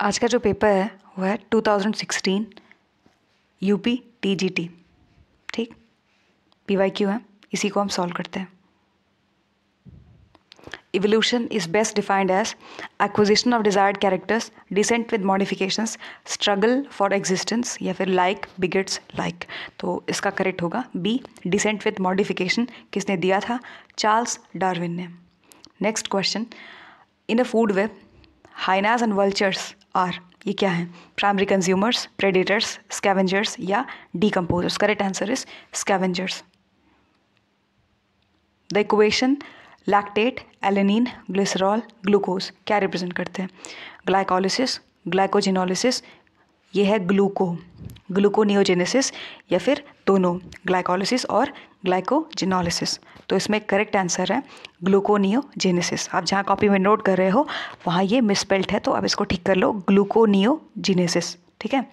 आज का जो पेपर है वो है 2016 यूपी टीजीटी। ठीक, पीवाईक्यू है, इसी को हम सॉल्व करते हैं। Evolution is best defined as acquisition of desired characters, descent with modifications, struggle for existence या फिर like begets like। तो इसका करेक्ट होगा बी, descent with modification। किसने दिया था? चार्ल्स डार्विन ने। Next question, in a food web hyenas and vultures are, ये क्या है? प्राइमरी कंज्यूमर्स, प्रेडेटर्स, स्कैवेंजर्स या decomposers. Correct answer is scavengers. The equation lactate, alanine, glycerol, glucose क्या represent करते हैं? ग्लाइकोलिसिस, ग्लाइकोजिनोलिसिस, ये है ग्लूकोनियोजेनेसिस या फिर दोनों, ग्लाइकोलिसिस और ग्लाइकोजिनोलिसिस। तो इसमें करेक्ट आंसर है ग्लूकोनियोजेनेसिस। आप जहाँ कॉपी में नोट कर रहे हो वहाँ ये मिसपेल्ट है, तो आप इसको ठीक कर लो, ग्लूकोनियोजेनेसिस। ठीक है।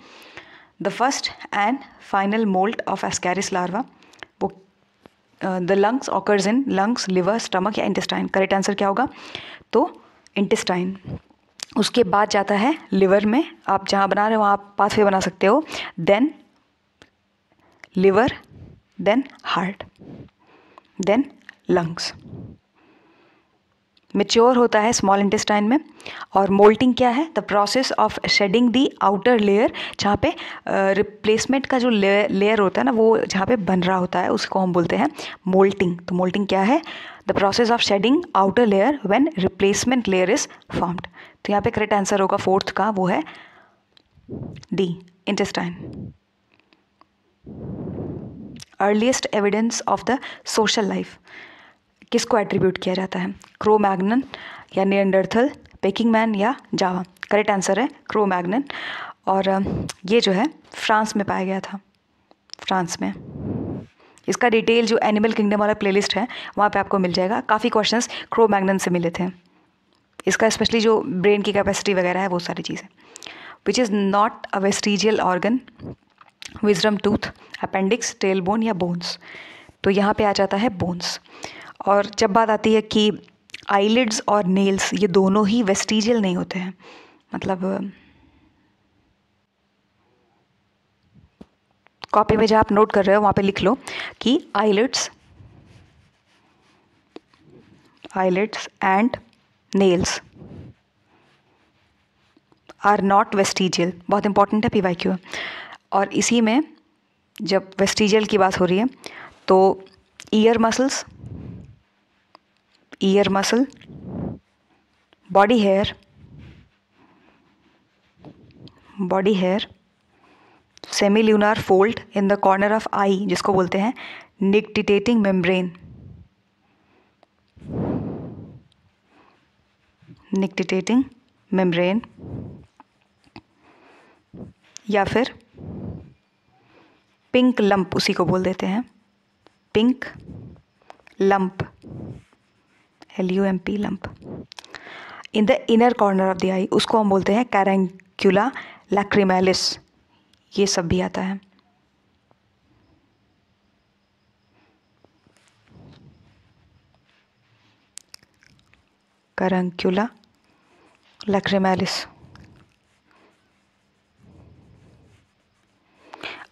The first and final molt of ascaris larva, वो the lungs occurs in lungs, liver, stomach या इंटेस्टाइन। करेक्ट आंसर क्या होगा? तो इंटेस्टाइन। उसके बाद जाता है लिवर में, आप जहाँ बना रहे हो वहाँ आप पाथवे बना सकते हो, then liver, then heart, then lungs. Mature होता है स्मॉल इंटेस्टाइन में। और मोल्टिंग क्या है? The process of shedding the outer layer, जहाँ पे रिप्लेसमेंट का जो लेयर होता है ना, वो जहाँ पे बन रहा होता है उसको हम बोलते हैं मोल्टिंग। तो मोल्टिंग क्या है? The process of shedding outer layer when replacement layer is formed. तो यहाँ पे करेक्ट आंसर होगा फोर्थ का, वो है D, intestine. Earliest evidence of the social life किसको एट्रीब्यूट किया जाता है? क्रो मैग्नन या निएंडरथल, पेकिंग मैन या जावा। करेक्ट आंसर है क्रो मैग्नन। और ये जो है फ्रांस में पाया गया था, फ्रांस में। इसका डिटेल जो एनिमल किंगडम वाला प्लेलिस्ट है वहाँ पे आपको मिल जाएगा। काफ़ी क्वेश्चंस क्रो मैग्नन से मिले थे। इसका स्पेशली जो ब्रेन की कैपेसिटी वगैरह है वो सारी चीज़ें। विच is not a vestigial organ? Wisdom tooth, appendix, tail bone या बोन्स। तो यहाँ पे आ जाता है बोन्स। और जब बात आती है कि आईलिड्स और नेल्स, ये दोनों ही वेस्टिजियल नहीं होते हैं, मतलब कॉपी में जहाँ आप नोट कर रहे हो वहाँ पे लिख लो कि eyelids and nails are not vestigial. बहुत इंपॉर्टेंट है, पीवाईक्यू। और इसी में जब वेस्टिजियल की बात हो रही है तो ear muscle, body hair, semilunar fold in the corner of eye, जिसको बोलते हैं निक्टिटेटिंग मेम्ब्रेन, या फिर पिंक लंप, उसी को बोल देते हैं pink lump, LUMP lump in the inner corner of the eye, उसको हम बोलते हैं कैरेंक्युला लैक्रिमैलिस। ये सब भी आता है। कैरेंक्युला लैक्रिमैलिस।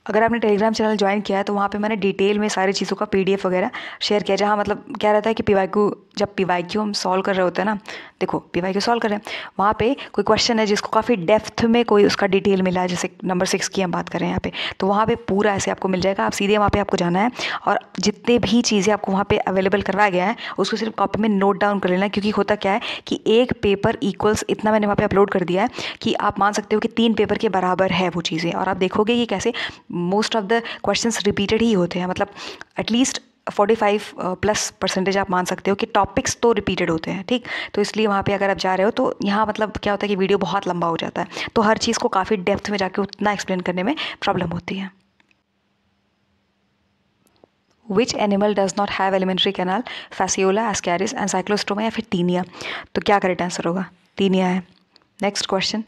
अगर आपने टेलीग्राम चैनल ज्वाइन किया है तो वहाँ पे मैंने डिटेल में सारी चीज़ों का PDF वगैरह शेयर किया, जहाँ मतलब क्या रहता है कि जब पीवाईक्यू हम सॉल्व कर रहे होते हैं ना, देखो पीवाईक्यू सॉल्व कर रहे हैं, वहाँ पे कोई क्वेश्चन है जिसको काफ़ी डेप्थ में कोई उसका डिटेल मिला है, जैसे नंबर 6 की हम बात करें यहाँ पे, तो वहाँ पे पूरा ऐसे आपको मिल जाएगा। आप सीधे वहाँ पे आपको जाना है और जितने भी चीज़ें आपको वहाँ पे अवेलेबल करवाया गया है उसको सिर्फ कॉपी में नोट डाउन कर लेना। क्योंकि होता क्या है कि एक पेपर इक्वल्स इतना मैंने वहाँ पे अपलोड कर दिया है कि आप मान सकते हो कि 3 पेपर के बराबर है वो चीज़ें। और आप देखोगे कि कैसे most of the questions repeated ही होते हैं, मतलब एटलीस्ट 45+% आप मान सकते हो कि टॉपिक्स तो रिपीटेड होते हैं। ठीक, तो इसलिए वहाँ पे अगर आप जा रहे हो तो यहाँ मतलब क्या होता है कि वीडियो बहुत लंबा हो जाता है, तो हर चीज़ को काफ़ी डेप्थ में जाके उतना एक्सप्लेन करने में प्रॉब्लम होती है। Which animal does not have alimentary canal? Fasciola, Ascaris, Ancylostoma या फिर टीनिया। तो क्या करेक्ट आंसर होगा? टीनिया है। Next question,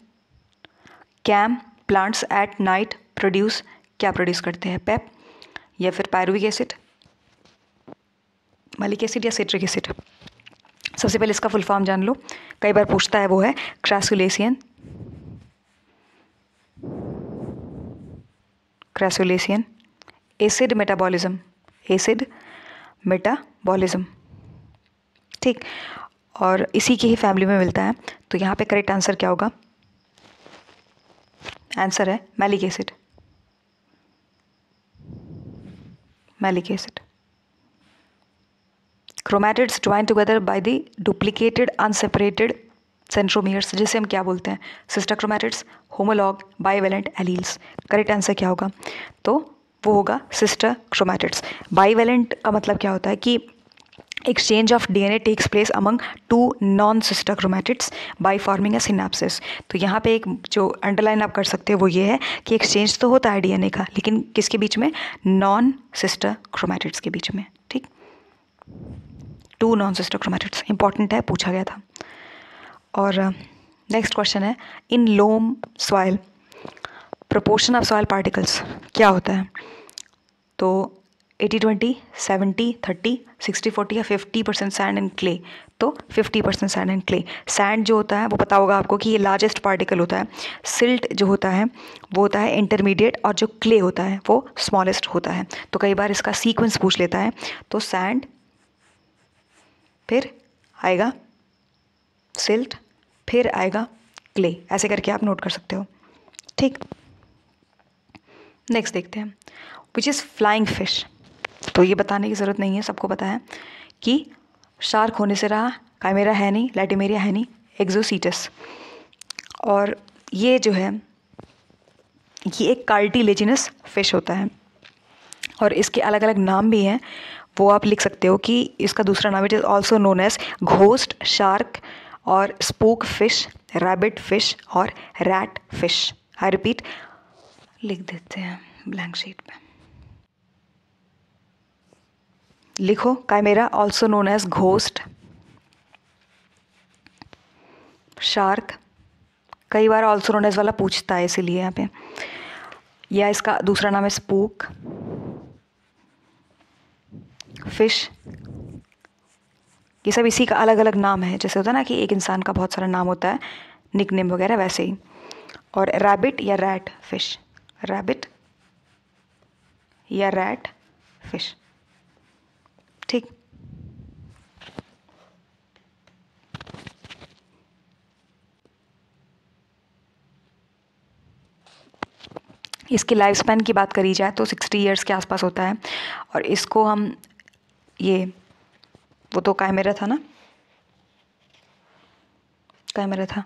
CAM plants at night produce, क्या प्रोड्यूस करते हैं? पेप या फिर पायरुविक एसिड, मैलिक एसिड या सिट्रिक एसिड। सबसे पहले इसका फुल फॉर्म जान लो, कई बार पूछता है, वो है क्रासुलेसियन क्रैसुलेशियन, एसिड मेटाबॉलिज्म, एसिड मेटाबॉलिज्म, ठीक, और इसी की ही फैमिली में मिलता है। तो यहाँ पे करेक्ट आंसर क्या होगा? आंसर है malic acid, malic acid. Chromatids join together by the duplicated unseparated centromeres, जिसे हम क्या बोलते हैं? Sister chromatids, homologue, bivalent alleles. Correct answer क्या होगा? तो वो होगा सिस्टर क्रोमैटिड्स। बाइवेलेंट का मतलब क्या होता है कि exchange of DNA takes place among two non-sister chromatids by forming a synapses। तो यहाँ पे एक जो अंडरलाइन आप कर सकते हो वो ये है कि एक्सचेंज तो होता है डीएनए का, लेकिन किसके बीच में? नॉन सिस्टर क्रोमैटिड्स के बीच में, ठीक, two non sister chromatids. Important है, पूछा गया था। और नेक्स्ट क्वेश्चन है, in loam soil proportion of soil particles क्या होता है? तो 80-20, 70-30, 60-40 या 50% सैंड एंड क्ले? तो 50% सैंड एंड क्ले। सैंड जो होता है वो पता होगा आपको कि ये लार्जेस्ट पार्टिकल होता है, सिल्ट जो होता है वो होता है इंटरमीडिएट, और जो क्ले होता है वो स्मॉलेस्ट होता है। तो कई बार इसका सीक्वेंस पूछ लेता है, तो सैंड, फिर आएगा सिल्ट, फिर आएगा क्ले, ऐसे करके आप नोट कर सकते हो, ठीक। नेक्स्ट देखते हैं, विच इज़ फ्लाइंग फिश। तो ये बताने की ज़रूरत नहीं है, सबको पता है कि शार्क होने से रहा, काइमेरा है नहीं, लैटिमेरिया है नहीं, एक्सोसीटस। और ये जो है ये एक कार्टिलेजिनस फिश होता है, और इसके अलग अलग नाम भी हैं, वो आप लिख सकते हो कि इसका दूसरा नाम it is also known as ghost shark, और स्पूक फिश, रैबिट फिश, और रैट फिश। आई रिपीट, लिख देते हैं ब्लैंक शीट पे, लिखो chimaera also known as ghost shark, कई बार ऑल्सो नोन एज वाला पूछता है इसीलिए यहाँ पे, या इसका दूसरा नाम है स्पूक फिश। ये सब इसी का अलग अलग नाम है, जैसे होता है ना कि एक इंसान का बहुत सारा नाम होता है, निकनेम वगैरह, वैसे ही। और रैबिट या रैट फिश, रैबिट या रैट फिश, ठीक। इसकी लाइफ स्पैन की बात करी जाए तो 60 ईयर्स के आसपास होता है, और इसको हम ये, वो तो काइमेरा था ना, काइमेरा था,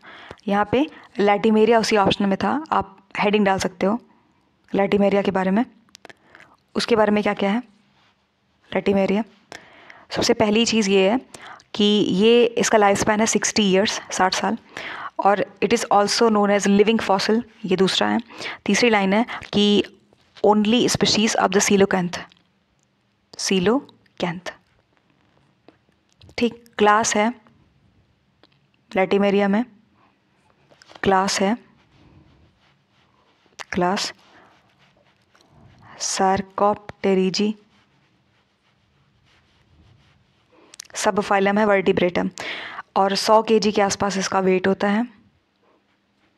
यहाँ पे लैटिमेरिया उसी ऑप्शन में था, आप हेडिंग डाल सकते हो लैटिमेरिया के बारे में। उसके बारे में क्या क्या है लैटिमेरिया? सबसे पहली चीज़ ये है कि ये इसका लाइफ स्पैन है 60 ईयर्स, 60 साल, और it is also known as living fossil, ये दूसरा है। तीसरी लाइन है कि only species of the coelacanth, coelacanth, ठीक। क्लास है लैटिमेरिया में, क्लास है, क्लास सार्कोप्टेरिजी, सब फाइलम है वर्टिब्रेटम, और 100 kg के आसपास इसका वेट होता है।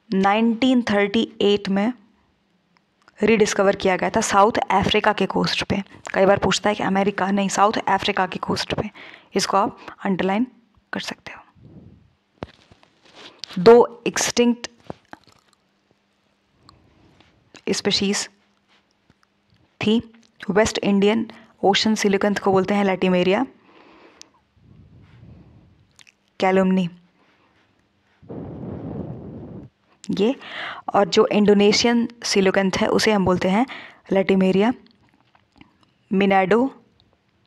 1938 में रीडिस्कवर किया गया था साउथ अफ्रीका के कोस्ट पे। कई बार पूछता है कि अमेरिका, नहीं, साउथ अफ्रीका के कोस्ट पे। इसको आप अंडरलाइन कर सकते हो। 2 एक्सटिंक्ट स्पीशीज थी, वेस्ट इंडियन ओशन सिलिकंथ को बोलते हैं लैटिमेरिया कैलुमनी, ये, और जो इंडोनेशियन सिलिकंथ है उसे हम बोलते हैं लैटिमेरिया मिनाडोएंसिस।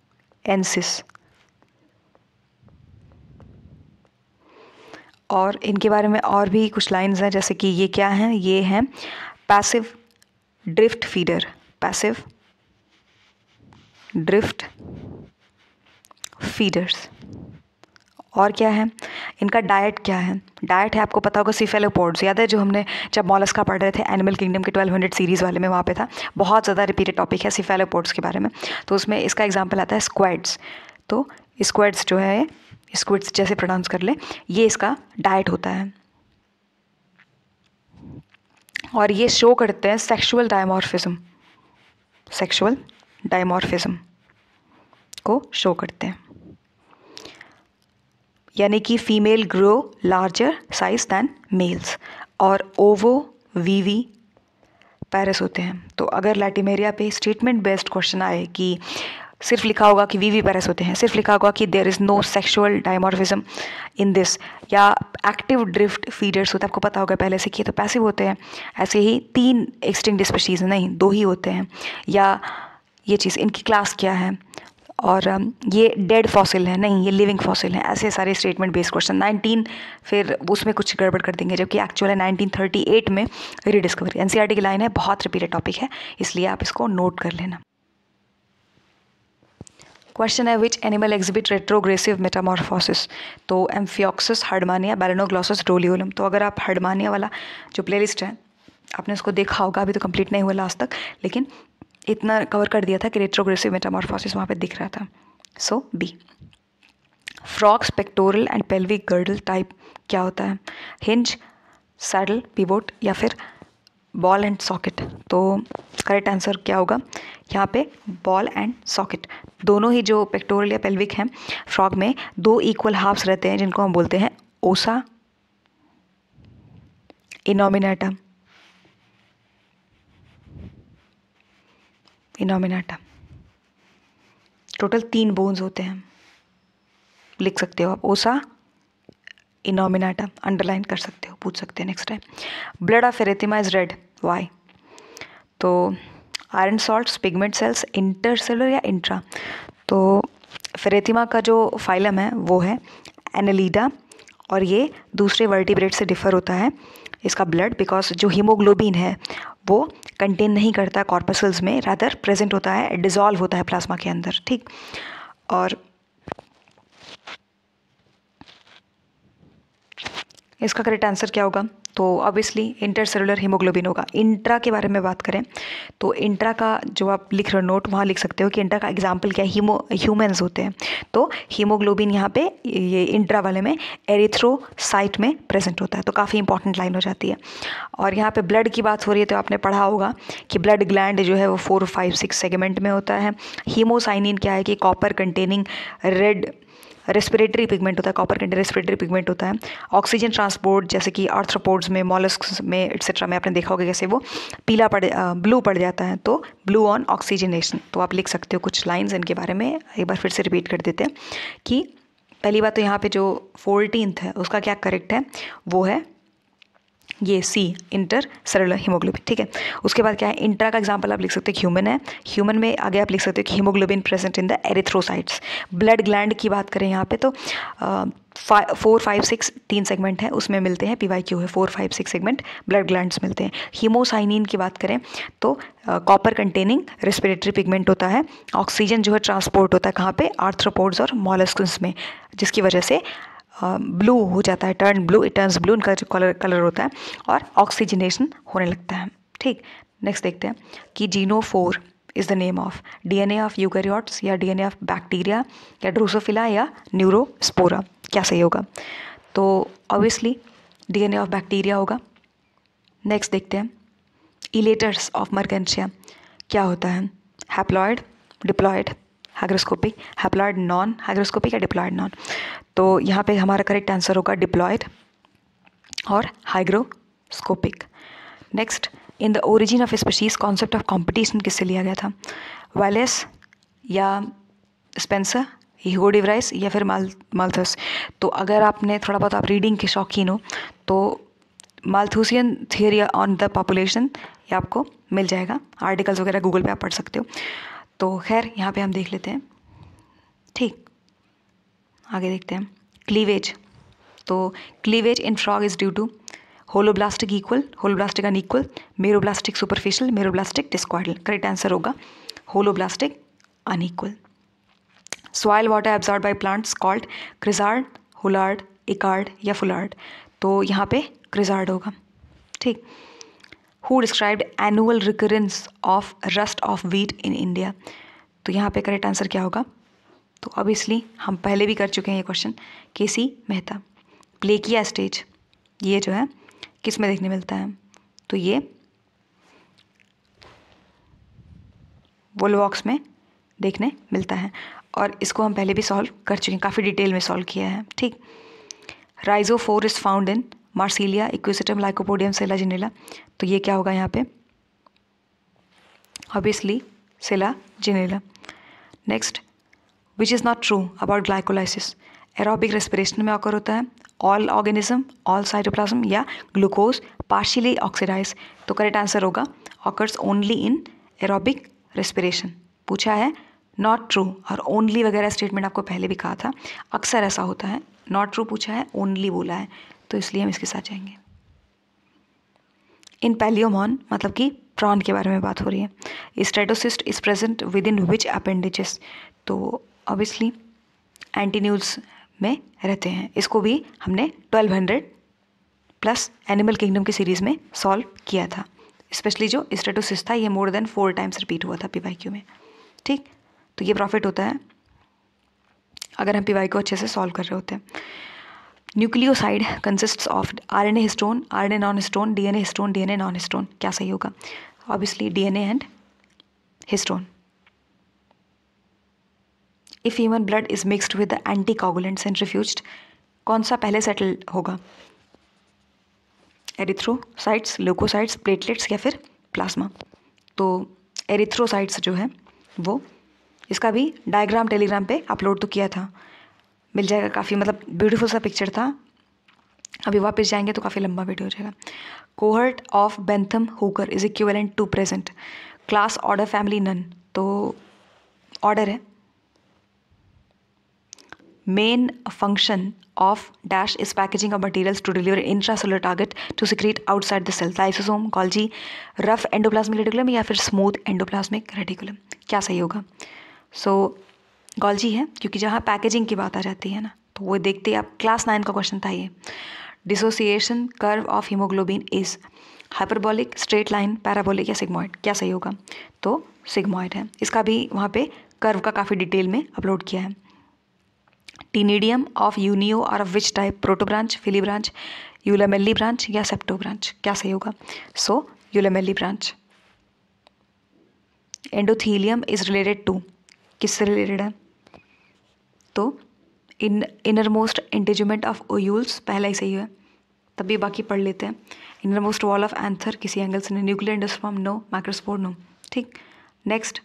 और इनके बारे में और भी कुछ लाइंस हैं, जैसे कि ये क्या हैं, ये हैं passive drift feeder, passive drift feeders. और क्या है इनका डाइट, क्या है डाइट है, आपको पता होगा सिफेलोपोड्स, याद है जो हमने जब मॉलस्का पढ़ रहे थे एनिमल किंगडम के 1200 सीरीज़ वाले में, वहाँ पे था, बहुत ज़्यादा रिपीटेड टॉपिक है सिफेलोपोड्स के बारे में। तो उसमें इसका एग्जांपल आता है स्क्वैड्स। तो स्क्वैड्स जो है, स्क्विड्स जैसे प्रोनाउंस कर ले, ये इसका डाइट होता है। और ये शो करते हैं सेक्सुअल डायमॉर्फिज्म, सेक्सुअल डायमॉर्फिज्म को शो करते हैं, यानी कि female grow larger size than males, और ओवो वीवी पैरस होते हैं। तो अगर लैटिमेरिया पे स्टेटमेंट बेस्ड क्वेश्चन आए कि सिर्फ लिखा होगा कि वीवी पैरस होते हैं, सिर्फ लिखा होगा कि there is no sexual dimorphism in this, या एक्टिव ड्रिफ्ट फीडर्स होते हैं, आपको पता होगा पहले से कि तो पैसिव होते हैं, ऐसे ही 3 एक्सटिंक्ट स्पीशीज़ नहीं 2 ही होते हैं, या ये चीज़ इनकी क्लास क्या है, और ये डेड फॉसिल है नहीं ये लिविंग फॉसिल है। ऐसे सारे स्टेटमेंट बेस्ड क्वेश्चन 19 फिर उसमें कुछ गड़बड़ कर देंगे, जबकि एक्चुअल है 1938 में रीडिस्कवरी। एनसीईआरटी की लाइन है, बहुत रिपीटेड टॉपिक है, इसलिए आप इसको नोट कर लेना। क्वेश्चन है which animal exhibit retrogressive Metamorphosis. तो एम्फियोक्सिस, हर्डमानिया, बैलेनोग्लोसस, रोलियोलम। तो अगर आप हर्डमानिया वाला जो प्लेलिस्ट है आपने उसको देखा होगा, अभी तो कंप्लीट नहीं हुआ लास्ट तक, लेकिन इतना कवर कर दिया था कि रेट्रोग्रेसिव मेटामॉर्फोसिस वहाँ पे दिख रहा था। So B. Frogs pectoral and pelvic girdle type क्या होता है? हिंज, सैडल, पिवोट या फिर बॉल एंड सॉकेट। तो करेक्ट आंसर क्या होगा यहाँ पे? Ball and socket. दोनों ही जो पेक्टोरल या पेल्विक हैं फ्रॉग में 2 इक्वल हाफ्स रहते हैं जिनको हम बोलते हैं ओसा इनोमिनेटा। टोटल 3 बोन्स होते हैं, लिख सकते हो आप ओसा इनोमिनेटा, अंडरलाइन कर सकते हो, पूछ सकते हैं next time. Blood of erythema is red, why? तो iron salts, pigment cells, intercellular या इंट्रा। तो फेरेथिमा का जो फाइलम है वो है एनेलिडा, और ये दूसरे वर्टिब्रेट से डिफर होता है इसका ब्लड, बिकॉज जो हीमोग्लोबिन है वो कंटेन नहीं करता कॉर्पसल्स में, रादर प्रेजेंट होता है, डिजॉल्व होता है प्लाज्मा के अंदर, ठीक। और इसका करेक्ट आंसर क्या होगा? तो ऑब्वियसली इंटरसेलुलर हीमोग्लोबिन होगा। इंट्रा के बारे में बात करें तो इंट्रा का जो आप लिख रहे हो नोट, वहाँ लिख सकते हो कि इंट्रा का एग्जाम्पल क्या है, ह्यूमन्स होते हैं। तो हीमोग्लोबिन यहाँ पे ये इंट्रा वाले में एरिथ्रोसाइट में प्रेजेंट होता है, तो काफ़ी इंपॉर्टेंट लाइन हो जाती है। और यहाँ पे ब्लड की बात हो रही है तो आपने पढ़ा होगा कि ब्लड ग्लैंड जो है वो 4, 5, 6 सेगमेंट में होता है। हीमोसाइनिन क्या है कि copper containing red respiratory pigment होता है, कॉपर कंटेनिंग रेस्पिरेटरी पिगमेंट होता है। ऑक्सीजन ट्रांसपोर्ट जैसे कि आर्थ्रोपोड्स में, मॉलस्क्स में एट्सेट्रा में आपने देखा होगा कैसे वो ब्लू पड़ जाता है, तो ब्लू ऑन ऑक्सीजनेशन। तो आप लिख सकते हो कुछ लाइंस इनके बारे में, एक बार फिर से रिपीट कर देते हैं कि पहली बात तो यहाँ पे जो 14th है उसका क्या करेक्ट है, वो है ये सी, इंटर सेलुलर हीमोग्लोबिन, ठीक है। उसके बाद क्या है, इंट्रा का एग्जांपल आप लिख सकते हो ह्यूमन है, ह्यूमन में आगे आप लिख सकते हो कि haemoglobin present in the erythrocytes. Blood gland की बात करें यहाँ पे तो 4, 5, 6 3 सेगमेंट है, उसमें मिलते हैं, PYQ है 4, 5, 6 सेगमेंट ब्लड ग्लैंड्स मिलते हैं। हीमोसाइनिन की बात करें तो कॉपर कंटेनिंग रेस्पिरेटरी पिगमेंट होता है। ऑक्सीजन जो है ट्रांसपोर्ट होता है कहाँ पे, आर्थ्रोपोड्स और मॉलस्कस में, जिसकी वजह से ब्लू हो जाता है, टर्न्स ब्लू उनका जो कलर होता है, और ऑक्सीजनेशन होने लगता है, ठीक। नेक्स्ट देखते हैं कि genophore is the name of DNA of eukaryotes, या DNA ऑफ बैक्टीरिया, या ड्रोसोफिला, या न्यूरोस्पोरा। क्या सही होगा? तो ऑब्वियसली DNA ऑफ बैक्टीरिया होगा। नेक्स्ट देखते हैं इलेटर्स ऑफ मर्केंशिया क्या होता है? Haploid, diploid, hygroscopic, haploid non hygroscopic, या डिप्लॉयड नॉन। तो यहाँ पे हमारा करेक्ट आंसर होगा डिप्लॉयड और hygroscopic. Next, in the origin of species concept of competition किससे लिया गया था? वैलेस या स्पेंसर, ह्यूगो डी व्राइस, या फिर माल्थस। तो अगर आपने थोड़ा बहुत आप रीडिंग के शौकीन हो तो Malthusian theory on the population ये आपको मिल जाएगा, आर्टिकल्स वगैरह गूगल पे आप पढ़ सकते हो। तो खैर यहाँ पे हम देख लेते हैं, ठीक। आगे देखते हैं क्लीवेज। तो cleavage in frog is due to holoblastic equal, holoblastic unequal, meroblastic superficial, meroblastic discoidal. Correct answer होगा holoblastic unequal. Soil water absorb by plants called chresard, holard, echard, या फुलार्ड। तो यहाँ पे क्रिजार्ड होगा, ठीक। Who described annual recurrence of rust of wheat in India. तो यहाँ पे करेक्ट आंसर क्या होगा? तो ऑब्वियसली हम पहले भी कर चुके हैं ये क्वेश्चन, KC मेहता। प्लेकिया स्टेज ये जो है किस में देखने मिलता है? तो ये वोल्वॉक्स में देखने मिलता है, और इसको हम पहले भी सॉल्व कर चुके हैं, काफ़ी डिटेल में सॉल्व किया है। ठीक, rhizophore is found in marsilea equisetum lycopodium selaginella. तो ये क्या होगा यहाँ पे, obviously selaginella. Next, which is not true about glycolysis. Aerobic respiration में ऑकर होता है, ऑल ऑर्गेनिज्म, ऑल साइटोप्लाज्म, या ग्लूकोज पार्शियली ऑक्सीडाइज। तो करेक्ट आंसर होगा occurs only in aerobic respiration. पूछा है नॉट ट्रू, और ओनली वगैरह स्टेटमेंट आपको पहले भी कहा था, अक्सर ऐसा होता है। नॉट ट्रू पूछा है, ओनली बोला है, तो इसलिए हम इसके साथ जाएंगे। इन पैलियोमॉन मतलब कि प्रॉन के बारे में बात हो रही है। Statocyst is present within which appendages. तो ऑब्वियसली एंटीन्यूल्स में रहते हैं। इसको भी हमने 1200 प्लस एनिमल किंगडम की सीरीज़ में सॉल्व किया था। स्पेशली जो स्ट्रेटोसिस्ट था, ये मोर देन 4 टाइम्स रिपीट हुआ था पीवाईक्यू में। ठीक, तो ये प्रॉफिट होता है अगर हम पीवाईक्यू अच्छे से सॉल्व कर रहे होते हैं। Nucleoside consists of RNA histone, RNA non histone, DNA histone, DNA non histone. क्या सही होगा, obviously DNA and histone. If human blood is mixed with the anticoagulant centrifuged, कौन सा पहले सेटल होगा, एरिथ्रोसाइट्स, ल्यूकोसाइट्स, प्लेटलेट्स, या फिर प्लाज्मा। तो एरिथ्रोसाइट्स जो है वो, इसका भी डायग्राम टेलीग्राम पे अपलोड तो किया था, मिल जाएगा। काफ़ी मतलब ब्यूटीफुल सा पिक्चर था। अभी वापस जाएंगे तो काफ़ी लंबा वीडियो हो जाएगा। Cohort of Bentham Hooker is equivalent to present. Class, order, family, none. तो ऑर्डर है। Main function of dash is packaging of materials to deliver intracellular target to secrete outside the cell. Lysosome, Golgi, rough endoplasmic reticulum, या फिर smooth endoplasmic reticulum. क्या सही होगा, सो Golgi है, क्योंकि जहाँ पैकेजिंग की बात आ जाती है ना, तो वो देखते ही आप क्लास 9 का क्वेश्चन था ये। Dissociation curve of haemoglobin is hyperbolic, straight line, parabolic, या सिग्मॉइड। क्या सही होगा, तो सिग्मॉइड है। इसका भी वहाँ पे कर्व का काफ़ी डिटेल में अपलोड किया है। टीनिडियम ऑफ यूनियो और of which type, protobranch, filibranch, eulamellibranch, या सेप्टो ब्रांच। क्या सही होगा, so eulamellibranch. Endothelium is related to, किससे रिलेटेड है, तो इनरमोस्ट इंटीजुमेंट ऑफ ओयूल्स, पहला ही सही है, तभी बाकी पढ़ लेते हैं। इनरमोस्ट वॉल ऑफ एंथर, किसी एंगल से नहीं। Nuclear endosperm, no. Microspore, no. ठीक, next,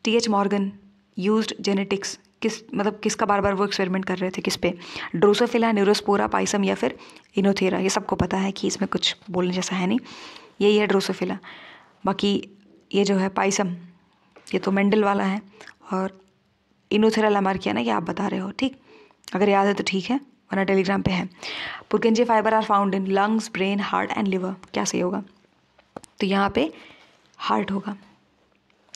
T H. Morgan used genetics, किसका बार बार वो एक्सपेरिमेंट कर रहे थे, किस पे, ड्रोसोफिला, न्यूरोस्पोरा, पाइसम, या फिर इनोथेरा। ये सबको पता है कि इसमें कुछ बोलने जैसा है नहीं, यही है ड्रोसोफिला। बाकी ये जो है पाइसम, ये तो मेंडल वाला है, और इनोथेरा लामार्किया ना, ये आप बता रहे हो। ठीक, अगर याद है तो ठीक है, वरना टेलीग्राम पे है। Purkinje fibre are found in lungs, brain, heart and liver. क्या सही होगा, तो यहाँ पे हार्ट होगा।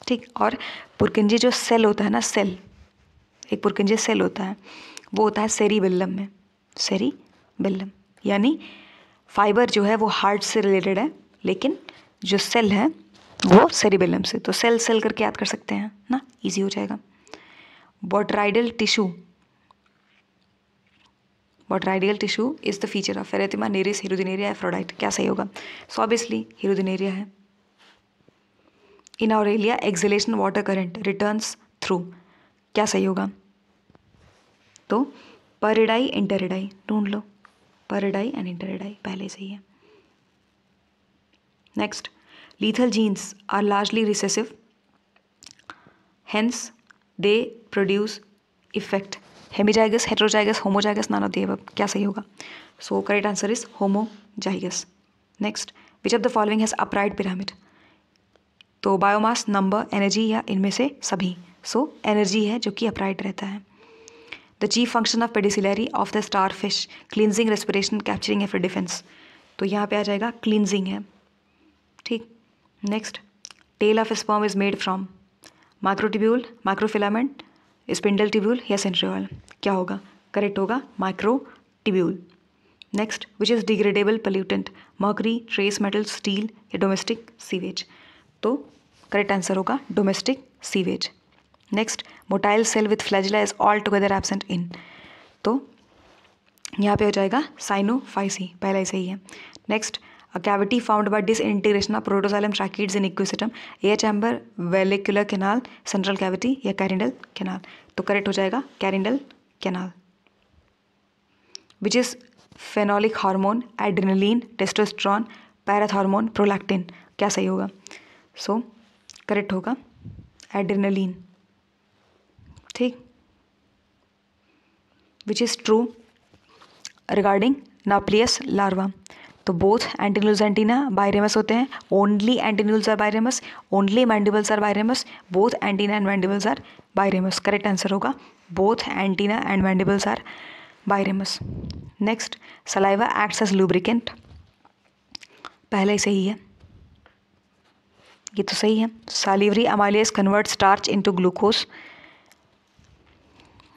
ठीक, और पुरकेंजे जो सेल होता है ना, सेल, एक पुरकेंजे सेल होता है, वो होता है सेरिबेल्लम में, सेरिबेल्लम, यानी फाइबर जो है वो हार्ट से रिलेटेड है, लेकिन जो सेल है वो सेरिबेल्लम से। तो सेल सेल करके याद कर सकते हैं ना, इजी हो जाएगा। Botryoidal tissue, botryoidal tissue is the feature of pheretima, nereis, hirudinaria, aphrodite. क्या सही होगा, सो ऑब्वियसली हिरुदिनेरिया है। In aurelia excretion water current returns through. क्या सही होगा, तो पेरिडाई, इंटेरिडाई, ढूंढ लो, पेरिडाई एंड इंटेरिडाई, पहले सही है। Next, lethal genes are largely recessive, hence they produce effect. Hemizygous, heterozygous, homozygous, none of the above. क्या सही होगा, so correct answer is homozygous. Next, which of the following has upright pyramid, तो biomass, number, energy, या इनमें से सभी। So energy है जो कि अपराइट रहता है। The chief function of pedicellariae of the starfish, cleansing, respiration, capturing, या फिर डिफेंस। तो यहाँ पे आ जाएगा क्लींजिंग है। ठीक, next, tail of sperm is made from microtubule, microfilament, spindle tubule, या सेंट्रियोल। क्या होगा, करेक्ट होगा microtubule. Next, which is degradable pollutant, mercury, trace metal, steel, या डोमेस्टिक सीवेज। तो करेक्ट आंसर होगा domestic sewage. Next, motile cell with flagella is all together absent in, तो यहाँ पे हो जाएगा साइनोफाइसी, पहला ही सही है। Next, a cavity found by disintegration of protoxylem tracheids in equisetum, air chamber, vallecular canal, central cavity या कैरिंडल कैनाल। तो करेक्ट हो जाएगा carinal canal. Which is phenolic hormone, adrenaline, testosterone, parathormone, prolactin. क्या सही होगा? सो करेक्ट होगा adrenaline. ठीक। Which is true regarding nauplius larva. तो बोथ एंटीन्यूल्स एंटीना बायरेमस होते हैं, only antennules are biramous, only mandibles are biramous, both antenna and mandibles are biramous. Correct answer होगा both antenna and mandibles are biramous. Next, saliva acts as lubricant. पहले ही सही है, ये तो सही है। Salivary amylase convert starch into glucose.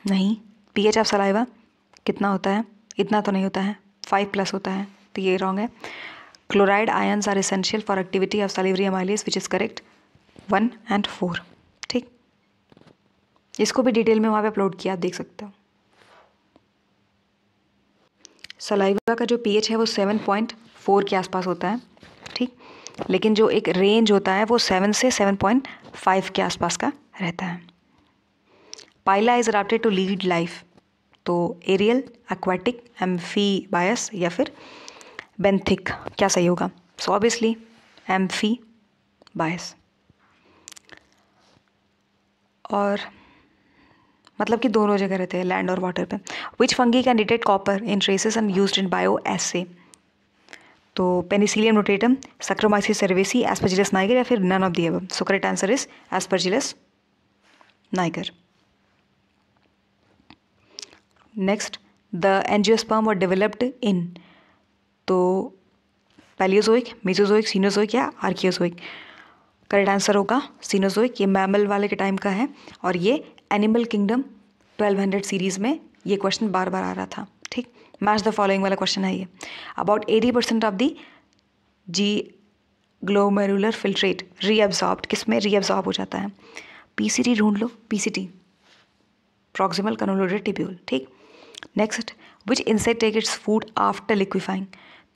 नहीं। पीएच ऑफ सलाइवा कितना होता है? इतना तो नहीं होता है, 5+ होता है, तो ये रॉन्ग है। Chloride ions are essential for activity of salivary amylase, which is correct 1 और 4। ठीक। इसको भी डिटेल में वहाँ पे अपलोड किया, आप देख सकते हो। सलाइवा का जो पीएच है वो 7.4 के आसपास होता है। ठीक। लेकिन जो एक रेंज होता है वो 7 से 7.5 के आसपास का रहता है। Pila is adapted to lead life. तो एरियल, एक्वाटिक, एम्फीबायस या फिर बेंथिक, क्या सही होगा? So obviously amphibious. और मतलब कि दोनों जगह रहते हैं, लैंड और वाटर पे। Which fungi can detect copper in traces and used in bioassay. तो penicillium notatum, saccharomyces cerevisiae, aspergillus niger या फिर none of the above. So correct answer is aspergillus niger. Next, the angiosperm were developed in. तो palaeozoic, mesozoic, cenozoic या archaeozoic. Correct answer होगा cenozoic. ये mammal वाले के time का है और ये एनिमल किंगडम 1200 सीरीज में ये क्वेश्चन बार बार आ रहा था। ठीक। मैच द फॉलोइंग वाला क्वेश्चन है ये। About 80% of the G glomerular filtrate reabsorbed, किसमें रीअब्सॉर्ब हो जाता है? पीसीटी ढूंढ लो, पीसीटी, प्रॉक्सिमल कन्वोल्यूटेड टिब्यूल। ठीक। Next, which insect take its food after liquefying.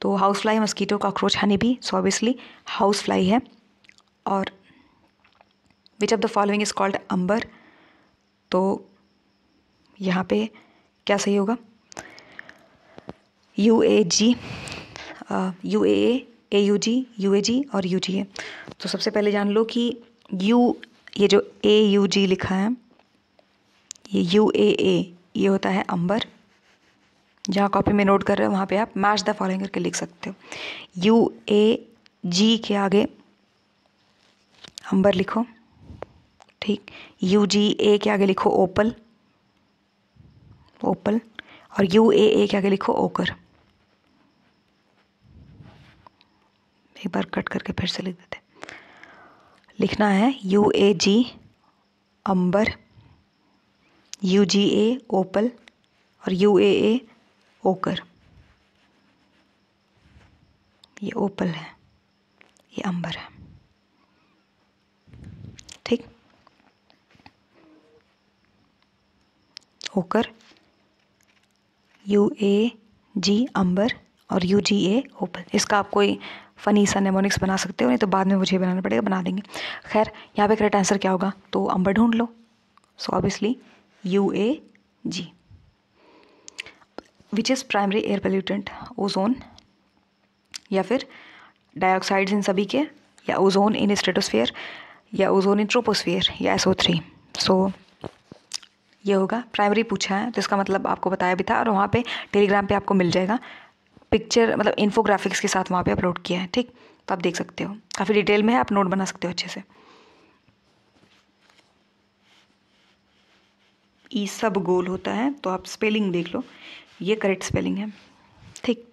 तो house fly, mosquito, cockroach, honey bee. So obviously house fly है। और which of the following is called amber. तो यहाँ पे क्या सही होगा? UAG, UAA, AUG, UAG और UGA। तो सबसे पहले जान लो कि ये जो AUG लिखा है, ये UAA, ये होता है अंबर। जहाँ कॉपी में नोट कर रहे हो वहाँ पे आप मैच द फॉलोइंग करके लिख सकते हो। UAG के आगे अंबर लिखो। ठीक। UGA के आगे लिखो ओपल, ओपल। और UAA के आगे लिखो ओकर। एक बार कट करके फिर से लिख देते। लिखना है UAG अंबर, UGA ओपल और UAA ओकर। ये ओपल है, ये अंबर है। ठीक। ओकर, UAG अंबर और UGA ओपल। इसका आप कोई फ़नी सा नेमोनिक्स बना सकते हो, नहीं तो बाद में मुझे बनाना पड़ेगा, बना देंगे। खैर, यहाँ पे करेक्ट आंसर क्या होगा? तो अंबर ढूंढ लो। So obviously UAG। Which is primary air pollutant? Ozone या फिर डाइऑक्साइड्स इन सभी के, या ओजोन इन स्ट्रेटोस्फीयर, या ओजोन इन ट्रोपोस्फीयर, या SO3। सो ये होगा प्राइमरी पूछा है, तो इसका मतलब आपको बताया भी था और वहाँ पे टेलीग्राम पे आपको मिल जाएगा पिक्चर, मतलब इन्फोग्राफिक्स के साथ वहाँ पे अपलोड किया है। ठीक। तो आप देख सकते हो, काफ़ी डिटेल में है, आप नोट बना सकते हो अच्छे से। ई सब गोल होता है, तो आप स्पेलिंग देख लो, ये करेक्ट स्पेलिंग है। ठीक।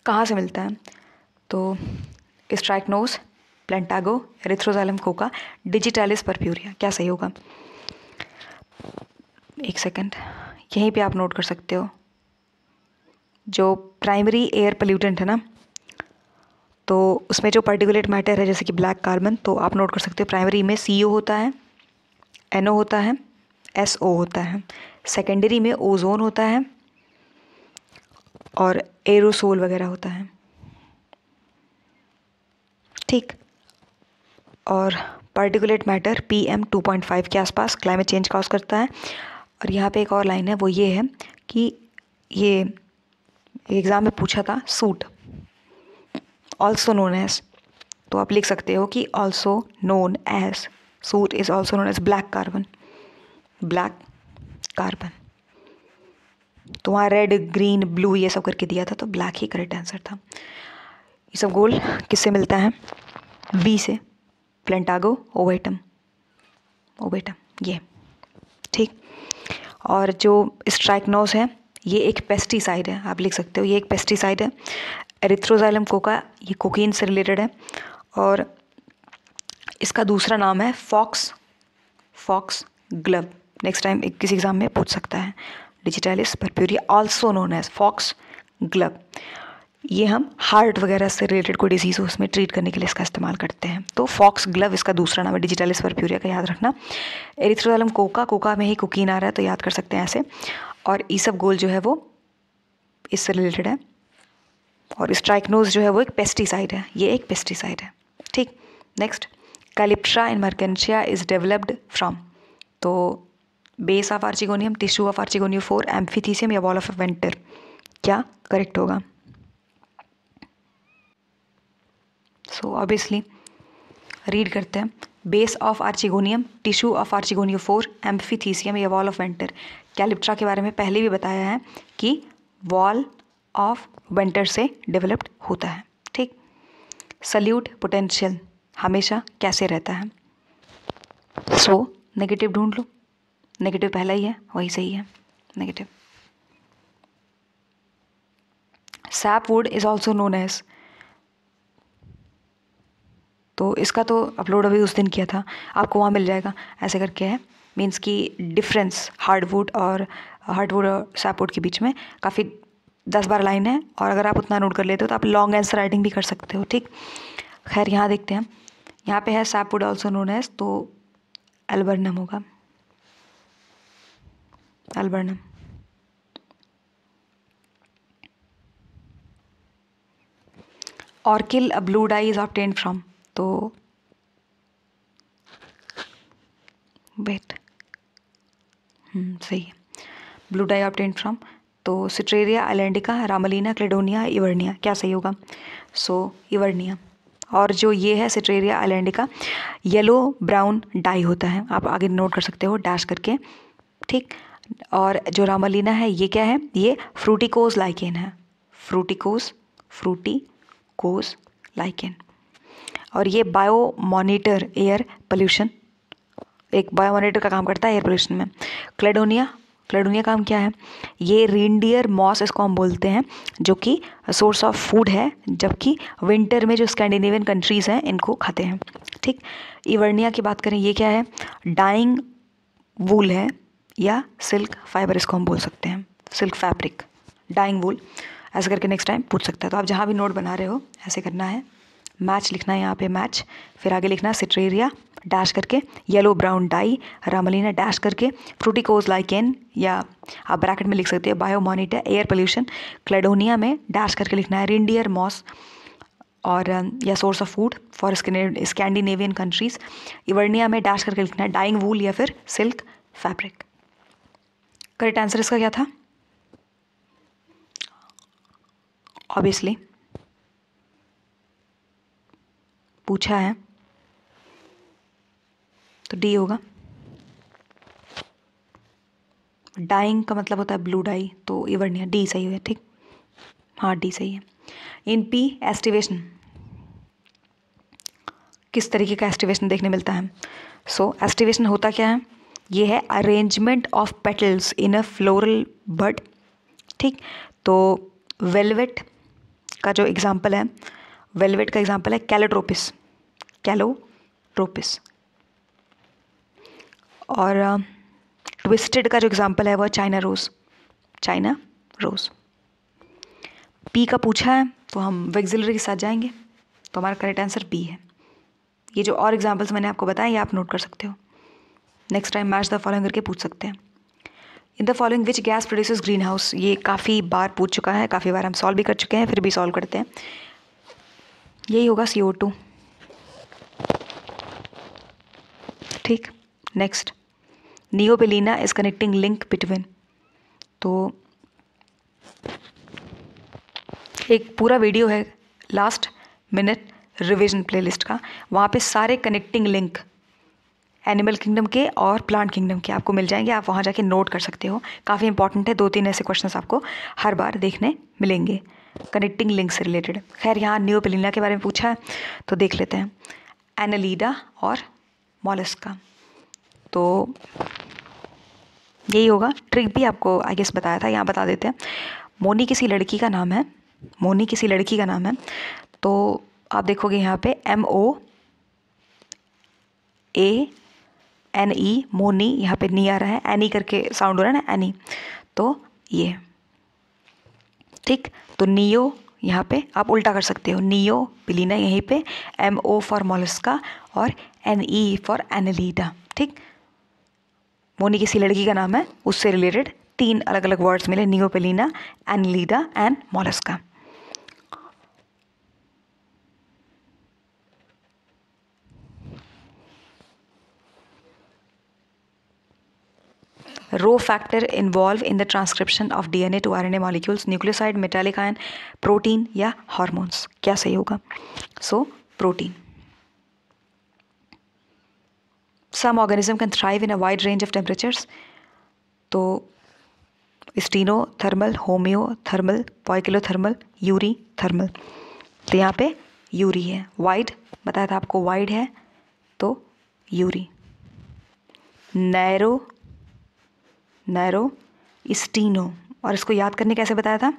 कहाँ से मिलता है? तो स्ट्राइकनोस, प्लेंटागो, एरिथ्रोजाइलम कोका, डिजिटालिस परप्यूरिया। क्या सही होगा? एक सेकंड, यहीं पे आप नोट कर सकते हो। जो प्राइमरी एयर पोल्यूटेंट है ना, तो उसमें जो पार्टिकुलेट मैटर है जैसे कि ब्लैक कार्बन, तो आप नोट कर सकते हो प्राइमरी में CO होता है, NO होता है, SO होता है। सेकेंडरी में ओजोन होता है और एरोसोल वगैरह होता है। ठीक। और पार्टिकुलेट मैटर PM2.5 के आसपास क्लाइमेट चेंज कॉज करता है। और यहाँ पे एक और लाइन है, वो ये है कि ये एग्ज़ाम में पूछा था, सूट ऑल्सो नोन एज, तो आप लिख सकते हो कि also known as, soot is also known as black carbon, black carbon. तो वहाँ रेड ग्रीन ब्लू ये सब करके दिया था, तो ब्लैक ही करेक्ट आंसर था। ये सब गोल किससे मिलता है? वी से, प्लेंटागो ओवेटम, ओवेटम ये, ठीक। और जो स्ट्राइकनोज है ये एक पेस्टिसाइड है, आप लिख सकते हो ये एक पेस्टिसाइड है। एरिथ्रोजाइलम कोका, ये कोकीन से रिलेटेड है। और इसका दूसरा नाम है fox, fox glove. Next time किसी एग्जाम में पूछ सकता है। Digitalis purpurea also known as fox glove. ये हम हार्ट वगैरह से रिलेटेड कोई डिजीज़ हो उसमें ट्रीट करने के लिए इसका इस्तेमाल करते हैं। तो फॉक्स ग्लव इसका दूसरा नाम है, डिजिटालिस पर्प्यूरिया का याद रखना। एरिथ्रोजाइलम कोका, कोका में ही कोकीन आ रहा है तो याद कर सकते हैं ऐसे। और ईसबगोल जो है वो इससे रिलेटेड है। और स्ट्राइकनोज जो है वो एक पेस्टिसाइड है, ये एक पेस्टिसाइड है, ठीक। Next, calyptra in marchantia is developed from, तो base of archegonium, tissue of archegoniophore, amphithecium या वॉल ऑफ वेंटर, क्या करेक्ट होगा? सो ऑब्वियसली रीड करते हैं, base of archegonium, tissue of archegoniophore, amphithecium या वॉल ऑफ वेंटर। कैलिप्ट्रा के बारे में पहले भी बताया है कि वॉल ऑफ वेंटर से डेवलप्ड होता है, ठीक। सल्यूट पोटेंशियल हमेशा कैसे रहता है? सो नेगेटिव ढूंढ लो, नेगेटिव पहला ही है, वही सही है, negative. Sapwood is also known as, तो इसका तो अपलोड अभी उस दिन किया था, आपको वहाँ मिल जाएगा। ऐसे करके है, मीन्स कि डिफरेंस हार्डवुड और सैपवुड के बीच में काफ़ी 10-12 लाइन है। और अगर आप उतना नोट कर लेते हो तो आप लॉन्ग आंसर राइटिंग भी कर सकते हो, ठीक। खैर यहाँ देखते हैं, यहाँ पे है सैपवुड ऑल्सो नोन एज, तो एल्बर्नम होगा, alburnum. Orchil a blue dye is obtained from, तो वेट, सही है, ब्लू डाई ऑब्टेन्ड फ्रॉम, तो सिट्रेरिया आइलैंडिका, रामलीना, क्लेडोनिया, इवर्निया, क्या सही होगा? सो इवर्निया। और जो ये है सिट्रेरिया आइलैंडिका, येलो ब्राउन डाई होता है, आप आगे नोट कर सकते हो डैश करके, ठीक। और जो रामलीना है ये क्या है? ये फ्रूटिकोज लाइकेन है, फ्रूटिकोज लाइकेन। और ये बायो मॉनिटर एयर पोल्यूशन, एक बायो मॉनिटर का काम करता है एयर पोल्यूशन में। क्लेडोनिया, क्लेडोनिया काम क्या है? ये रेनडियर मॉस इसको हम बोलते हैं, जो कि सोर्स ऑफ फूड है, जबकि विंटर में जो स्कैंडिनेवियन कंट्रीज़ हैं इनको खाते हैं, ठीक। इवर्निया की बात करें, ये क्या है? डाइंग वूल है या सिल्क फाइबर इसको हम बोल सकते हैं, सिल्क फैब्रिक, डाइंग वूल। ऐसे करके नेक्स्ट टाइम पूछ सकता है। तो आप जहाँ भी नोट बना रहे हो ऐसे करना है, मैच लिखना है यहाँ पे मैच, फिर आगे लिखना है सिट्रेरिया डैश करके, येलो ब्राउन डाई, रामलीना डैश करके, फ्रूटिकोज लाइकेन या आप ब्रैकेट में लिख सकते हो biomonitor air pollution, cladonia में डैश करके लिखना है रेनडियर मॉस और या source of food for Scandinavian countries, evernia में डैश करके लिखना है डाइंग वूल या फिर सिल्क फैब्रिक। करेक्ट आंसर इसका क्या था? ऑब्वियसली पूछा है तो डी होगा। डाइंग का मतलब होता है ब्लू डाई, तो इवर्निया, डी सही है, ठीक। हाँ डी सही है। इन पी एस्टिवेशन, किस तरीके का एस्टिवेशन देखने मिलता है? सो एस्टिवेशन होता क्या है? ये है arrangement of petals in a floral bud, ठीक। तो वेलवेट का जो एग्जाम्पल है, वेलवेट का एग्जाम्पल है कैलोट्रोपिस, कैलोट्रोपिस। और ट्विस्टेड का जो एग्जाम्पल है वो China rose, China rose. P का पूछा है तो हम वेक्सिलरी के साथ जाएंगे, तो हमारा करेक्ट आंसर बी है। ये जो और एग्जाम्पल्स मैंने आपको बताया ये आप नोट कर सकते हो, next time match the following करके पूछ सकते हैं। In the following which gas produces green house, ये काफ़ी बार पूछ चुका है, काफ़ी बार हम सॉल्व भी कर चुके हैं, फिर भी सॉल्व करते हैं। यही होगा CO2, ठीक। Next, neopilina is connecting link between, तो एक पूरा वीडियो है लास्ट मिनट रिवीजन प्लेलिस्ट का, वहाँ पे सारे कनेक्टिंग लिंक एनिमल किंगडम के और प्लांट किंगडम के आपको मिल जाएंगे, आप वहाँ जाके नोट कर सकते हो। काफ़ी इंपॉर्टेंट है, 2-3 ऐसे क्वेश्चंस आपको हर बार देखने मिलेंगे कनेक्टिंग लिंक से रिलेटेड। खैर यहाँ नियोपेलिना के बारे में पूछा है तो देख लेते हैं, एनालिडा और मॉलस्का, तो यही होगा। ट्रिक भी आपको आई गेस बताया था, यहाँ बता देते हैं। मोनी किसी लड़की का नाम है, मोनी किसी लड़की का नाम है, तो आप देखोगे यहाँ पे MOANE, मोनी, यहाँ पे नी आ रहा है, एनी करके साउंड हो रहा है ना, एनी, तो ये ठीक। तो नियो यहाँ पे आप उल्टा कर सकते हो, नियो पिलीना यहीं पे, MO फॉर मोलस्का और NE फॉर एनालिडा, ठीक। मोनी किसी लड़की का नाम है, उससे रिलेटेड 3 अलग अलग वर्ड्स मिले, Neopilina, Annelida and Mollusca. Rho factor involve in the transcription of DNA to RNA molecules, nucleoside, metallic ion, protein या हार्मोन्स, क्या सही होगा? So protein. Some organism can thrive in a wide range of temperatures, तो stenothermal, homeothermal, poikilothermal, eurythermal, तो यहाँ पे Yuri है। Wide बताया था आपको, वाइड है तो यूरी। नैरो, नैरो, स्टीनो, और इसको याद करने कैसे बताया था,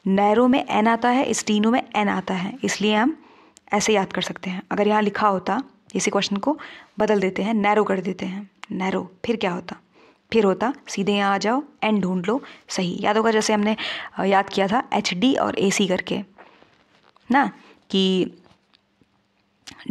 नैरो में एन आता है, स्टीनो में एन आता है, इसलिए हम ऐसे याद कर सकते हैं। अगर यहाँ लिखा होता, इसी क्वेश्चन को बदल देते हैं, नैरो कर देते हैं, नैरो, फिर क्या होता, फिर होता सीधे यहाँ आ जाओ, एन ढूंढ लो, सही याद होगा। जैसे हमने याद किया था HD और AC करके ना, कि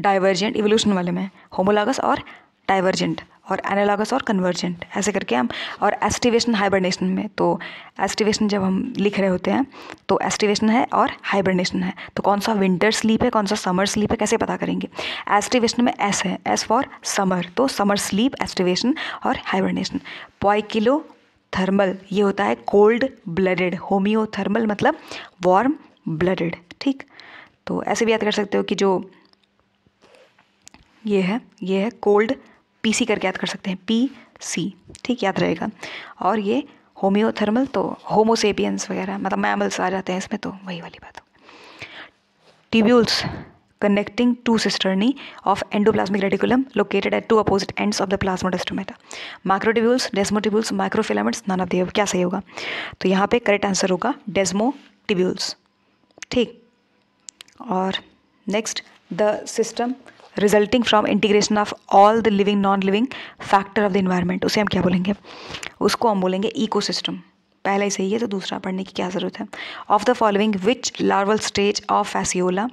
डाइवर्जेंट इवोल्यूशन वाले में होमोलॉगस और डाइवर्जेंट, और एनालॉगस और कन्वर्जेंट, ऐसे करके हम, और एस्टिवेशन हाइबरनेशन में, तो एस्टिवेशन जब हम लिख रहे होते हैं तो एस्टिवेशन है और हाइबरनेशन है, तो कौन सा विंटर स्लीप है, कौन सा समर स्लीप है, कैसे पता करेंगे? एस्टिवेशन में एस है, एस फॉर समर, तो समर स्लीप, एस्टिवेशन और हाइबरनेशन। पॉइकिलो थर्मल ये होता है कोल्ड ब्लडेड, होम्योथर्मल मतलब वार्म ब्लडेड, ठीक। तो ऐसे भी याद कर सकते हो कि जो ये है कोल्ड, PC करके याद कर सकते हैं, PC, ठीक, याद रहेगा। और ये होम्योथर्मल तो होमोसेपियंस वगैरह, मतलब मैमल्स आ जाते हैं इसमें, तो वही वाली बात। Tubules connecting two cisternae of endoplasmic reticulum located at two opposite ends of the plasmodestomata. Macrotubules, desmotubules, microfilaments, none of the above, क्या सही होगा? तो यहाँ पे करेक्ट आंसर होगा desmotubules, ठीक। और next, the system resulting from integration of all the living non living factor of the environment, उसे हम क्या बोलेंगे? उसको हम बोलेंगे इकोसिस्टम। पहला ही सही है तो दूसरा पढ़ने की क्या ज़रूरत है? Of the following which larval stage of Fasciola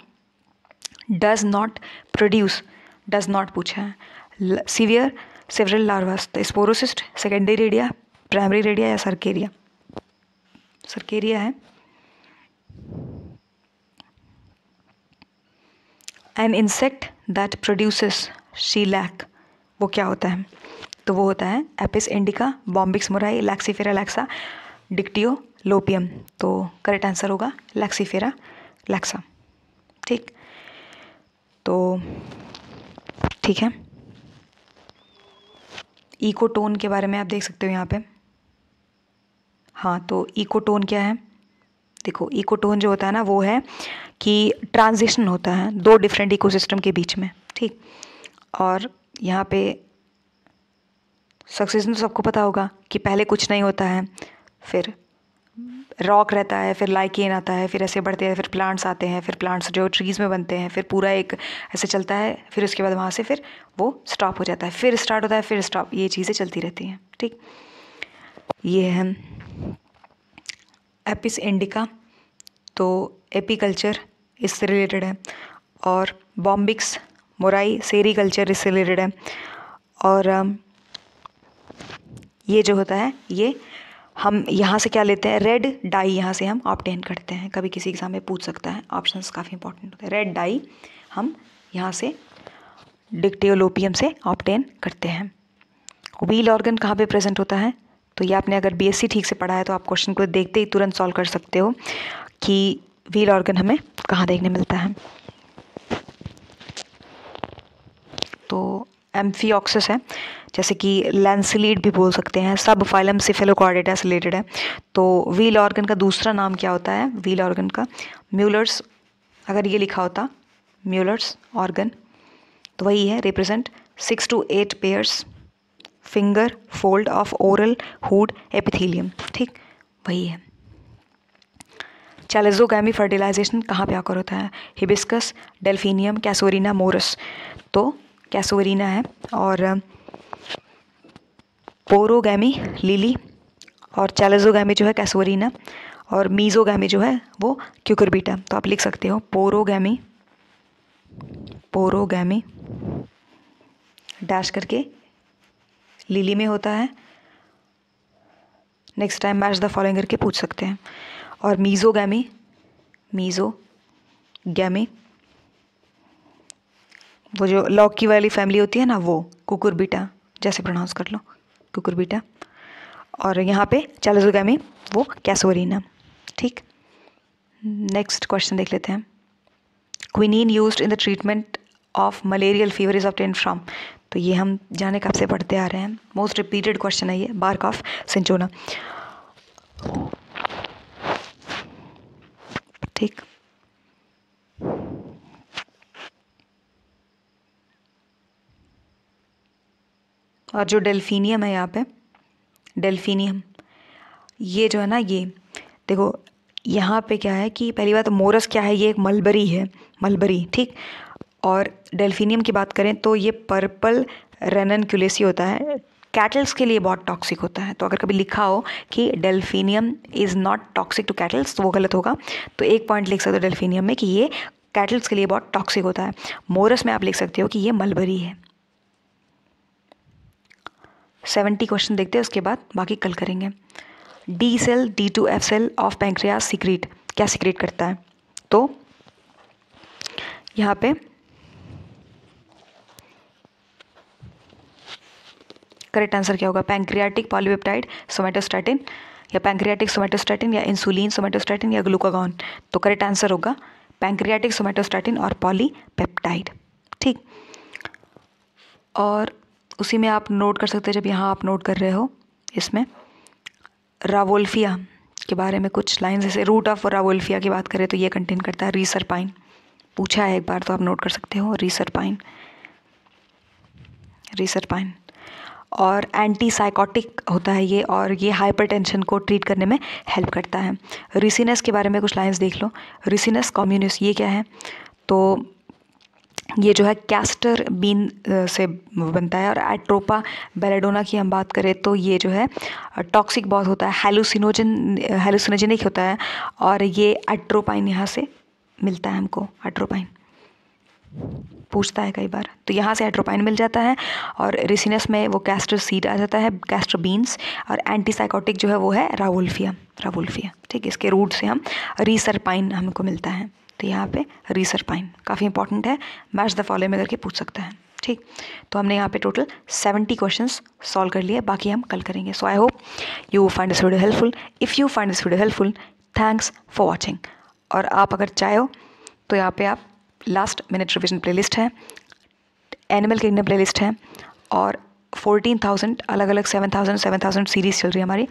does not produce, does not पूछा है, सीवियर सेवरल लार्वास, तो sporocyst, secondary redia, primary redia या सर्केरिया? सर्केरिया है। An insect that produces shellac, वो क्या होता है? तो वो होता है Apis indica, Bombyx mori, Laccifera lacca, Dictyolopium, तो करेक्ट आंसर होगा लैक्सीफेरा लैक्सा, ठीक। तो ठीक है, इकोटोन के बारे में आप देख सकते हो यहाँ पे। हाँ, तो इकोटोन क्या है? देखो, इकोटोन जो होता है ना, वो है कि ट्रांजिशन होता है 2 डिफरेंट इकोसिस्टम के बीच में, ठीक। और यहाँ पे सक्सेशन तो सबको पता होगा कि पहले कुछ नहीं होता है, फिर रॉक रहता है, फिर लाइकेन आता है, फिर ऐसे बढ़ते हैं, फिर प्लांट्स आते हैं, फिर प्लांट्स जो ट्रीज़ में बनते हैं, फिर पूरा एक ऐसे चलता है, फिर उसके बाद वहाँ से फिर वो स्टॉप हो जाता है, फिर स्टार्ट होता है, फिर स्टॉप, ये चीज़ें चलती रहती हैं, ठीक। ये है एपिस इंडिका, तो एपीकल्चर इससे रिलेटेड है, और बॉम्बिक्स मोराई सेरीकल्चर इससे रिलेटेड है। और ये जो होता है, ये हम यहाँ से क्या लेते हैं? रेड डाई यहाँ से हम ऑब्टेन करते हैं। कभी किसी एग्जाम में पूछ सकता है, ऑप्शंस काफ़ी इंपॉर्टेंट होते हैं। रेड डाई हम यहाँ से डिक्टेलोपियम से ऑब्टेन करते हैं। व्हील ऑर्गन कहाँ पे प्रेजेंट होता है? तो ये आपने अगर बीएससी ठीक से पढ़ा है तो आप क्वेश्चन को देखते ही तुरंत सॉल्व कर सकते हो कि व्हील ऑर्गन हमें कहाँ देखने मिलता है। तो एम्फिऑक्सिस है, जैसे कि लैंसिलीड भी बोल सकते हैं, सब फाइलम सिफेलोकॉर्डेटा से रिलेटेड है। तो व्हील ऑर्गन का दूसरा नाम क्या होता है? व्हील ऑर्गन का म्यूलर्स, अगर ये लिखा होता म्यूलर्स ऑर्गन तो वही है, represent 6 to 8 pairs finger fold of oral hood epithelium, ठीक वही है। चैलेजोगैमी फर्टिलाइजेशन कहाँ पे आकर होता है? Hibiscus, delphinium, casuarina, Morus. तो कैसोरिना है, और पोरोगैमी लिली, और चैलेजोगैमी जो है कैसोरिना, और मीजोगैमी जो है वो क्यूकरबीटा। तो आप लिख सकते हो पोरोगैमी डैश करके लिली में होता है। Next time match the following करके पूछ सकते हैं। और मीजोगैमी वो जो लॉकी वाली फैमिली होती है ना, वो कुकुरबिटा, जैसे प्रोनाउंस कर लो कुकुरबिटा। और यहाँ पे चैलेजोगैमी वो कैसोरिना, ठीक। नेक्स्ट क्वेश्चन देख लेते हैं। Quinine used in the treatment of malarial fever is obtained from. तो ये हम जाने कब से पढ़ते आ रहे हैं, मोस्ट रिपीटेड क्वेश्चन है ये, बार्क ऑफ सिंचोना, ठीक। और जो डेल्फिनियम है यहाँ पे, डेल्फिनियम ये जो है ना, ये देखो यहाँ पे क्या है कि पहली बात तो मोरस क्या है, ये एक मलबरी है, मलबरी, ठीक। और डेल्फिनियम की बात करें तो ये पर्पल रेननक्यूलेसी होता है, कैटल्स के लिए बहुत टॉक्सिक होता है। तो अगर कभी लिखा हो कि delphinium is not toxic to cattles तो वो गलत होगा। तो एक पॉइंट लिख सकते हो डेल्फिनियम में कि ये कैटल्स के लिए बहुत टॉक्सिक होता है। मोरस में आप लिख सकते हो कि ये मलबरी है। 70 क्वेश्चन देखते हैं, उसके बाद बाकी कल करेंगे। D cell D2F cell of pancreas secrete, क्या सीक्रेट करता है? तो यहाँ पे करेक्ट आंसर क्या होगा? पैंक्रियाटिक पॉलीपेप्टाइड सोमेटोस्टैटिन, या पैंक्रियाटिक सोमेटोस्टैटिन, या इंसुलिन सोमेटोस्टैटिन, या ग्लूकागॉन। तो करेक्ट आंसर होगा पैंक्रियाटिक सोमेटोस्टैटिन और पॉलीपेप्टाइड, ठीक। और उसी में आप नोट कर सकते हैं, जब यहाँ आप नोट कर रहे हो इसमें रावोल्फिया के बारे में कुछ लाइन्स, जैसे रूट ऑफ रावोल्फिया की बात करें तो ये कंटेन करता है रीसरपाइन, पूछा है एक बार तो आप नोट कर सकते हो रीसरपाइन। और एंटी साइकोटिक होता है ये, और ये हाइपरटेंशन को ट्रीट करने में हेल्प करता है। रिसिनस के बारे में कुछ लाइंस देख लो। रिसिनस कम्युनिस ये क्या है? तो ये जो है कैस्टर बीन से बनता है। और एट्रोपा बेलेडोना की हम बात करें तो ये जो है टॉक्सिक बहुत होता है, हेलुसिनोजेनिक होता है, और ये एट्रोपाइन यहाँ से मिलता है हमको, एट्रोपाइन पूछता है कई बार, तो यहाँ से एट्रोपाइन मिल जाता है। और रिसिनस में वो कैस्टर सीड आ जाता है, कैस्टर बीन्स। और एंटीसाइकोटिक जो है वो है रावोल्फिया, ठीक। इसके रूट से हम रीसरपाइन हमको मिलता है। तो यहाँ पे रीसरपाइन काफ़ी इंपॉर्टेंट है, मैच द फॉलोइंग में करके पूछ सकता है, ठीक। तो हमने यहाँ पे टोटल 70 क्वेश्चंस सॉल्व कर लिए, बाकी हम कल करेंगे। So I hope you find this video helpful. If you find this video helpful, thanks for watching. और आप अगर चाहो तो यहाँ पे आप लास्ट मिनट रिविजन प्लेलिस्ट है, एनिमल किंगडम प्लेलिस्ट है, और 14,000 अलग अलग 7,000 सीरीज़ चल रही है हमारी।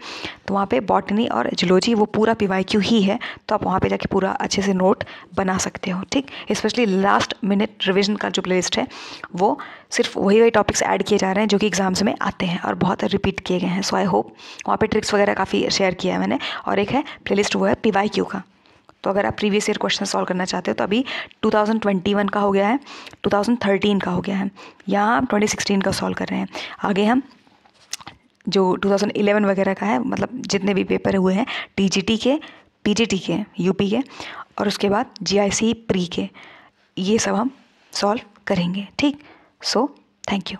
तो वहाँ पे बॉटनी और जूलॉजी वो पूरा PYQ ही है, तो आप वहाँ पे जाके पूरा अच्छे से नोट बना सकते हो, ठीक। स्पेशली लास्ट मिनट रिवीजन का जो प्लेलिस्ट है वो सिर्फ वही टॉपिक्स ऐड किए जा रहे हैं जो कि एग्जाम्स में आते हैं और बहुत रिपीट किए गए हैं। सो आई होप वहाँ पे ट्रिक्स वगैरह काफ़ी शेयर किया है मैंने। और एक है प्लेलिस्ट वो है PYQ का। तो अगर आप प्रीवियस ईयर क्वेश्चन सॉल्व करना चाहते हो तो अभी 2021 का हो गया है, 2013 का हो गया है, यहाँ हम 2016 का सॉल्व कर रहे हैं। आगे हम जो 2011 वगैरह का है, मतलब जितने भी पेपर हुए हैं TGT के, PGT के, UP के, और उसके बाद GIC प्री के, ये सब हम सॉल्व करेंगे, ठीक। So thank you.